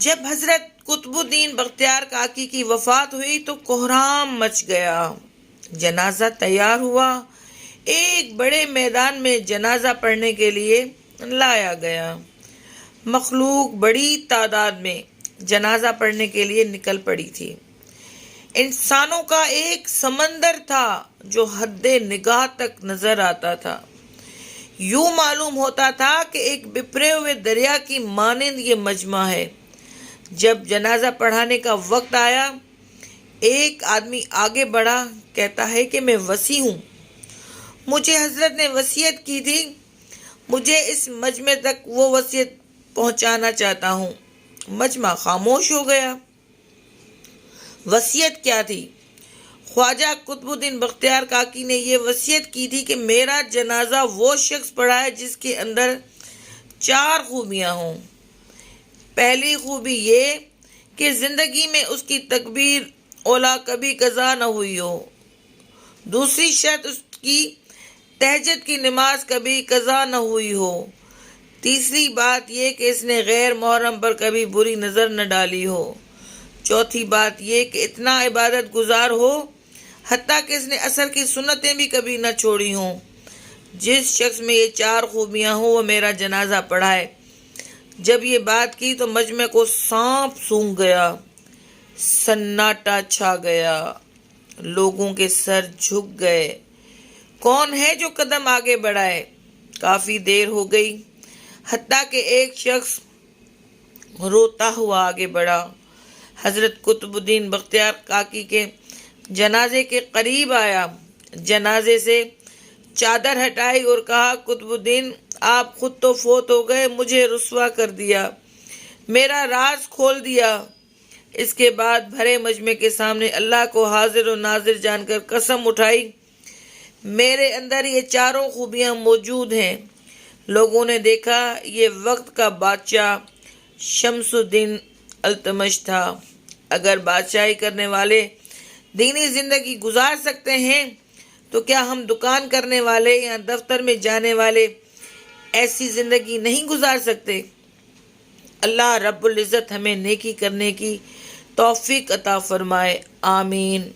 جب حضرت قطب الدین بختیار کاکی کی وفات ہوئی تو کوہرام مچ گیا۔ جنازہ تیار ہوا۔ ایک بڑے میدان میں جنازہ پڑھنے کے لیے لایا گیا۔ مخلوق بڑی تعداد میں جنازہ پڑھنے کے لیے نکل پڑی تھی۔ انسانوں کا ایک سمندر تھا جو حد نگاہ تک نظر آتا تھا۔ یوں معلوم ہوتا تھا کہ ایک بپھرے ہوئے دریا کی مانند یہ مجمع ہے۔ جب جنازہ پڑھانے کا وقت آیا، ایک آدمی آگے بڑھا، کہتا ہے کہ میں وصی ہوں، مجھے حضرت نے وصیت کی تھی، مجھے اس مجمع تک وہ وصیت پہنچانا چاہتا ہوں۔ مجمع خاموش ہو گیا۔ وصیت کیا تھی؟ خواجہ قطب الدین بختیار کاکی نے یہ وصیت کی تھی کہ میرا جنازہ وہ شخص پڑھائے جس کے اندر 4 خوبیاں ہوں۔ پہلی خوبی یہ کہ زندگی میں اس کی تکبیر اولا کبھی قضا نہ ہوئی ہو۔ دوسری شرط اس کی تہجد کی نماز کبھی قضا نہ ہوئی ہو۔ تیسری بات یہ کہ اس نے غیر محرم پر کبھی بری نظر نہ ڈالی ہو۔ چوتھی بات یہ کہ اتنا عبادت گزار ہو حتیٰ کہ اس نے عصر کی سنتیں بھی کبھی نہ چھوڑی ہوں۔ جس شخص میں یہ 4 خوبیاں ہوں وہ میرا جنازہ پڑھائے۔ جب یہ بات کی تو مجمع کو سانپ سونگھ گیا، سناٹا چھا گیا، لوگوں کے سر جھک گئے۔ کون ہے جو قدم آگے بڑھائے؟ کافی دیر ہو گئی، حتیٰ کہ ایک شخص روتا ہوا آگے بڑھا۔ حضرت قطب الدین بختیار کاکی کے جنازے کے قریب آیا، جنازے سے چادر ہٹائی اور کہا، قطب الدین آپ خود تو فوت ہو گئے، مجھے رسوا کر دیا، میرا راز کھول دیا۔ اس کے بعد بھرے مجمع کے سامنے اللہ کو حاضر و ناظر جان کر قسم اٹھائی، میرے اندر یہ 4 خوبیاں موجود ہیں۔ لوگوں نے دیکھا یہ وقت کا بادشاہ شمس الدین التمش تھا۔ اگر بادشاہی کرنے والے دینی زندگی گزار سکتے ہیں تو کیا ہم دکان کرنے والے یا دفتر میں جانے والے ایسی زندگی نہیں گزار سکتے؟ اللہ رب العزت ہمیں نیکی کرنے کی توفیق عطا فرمائے، آمین۔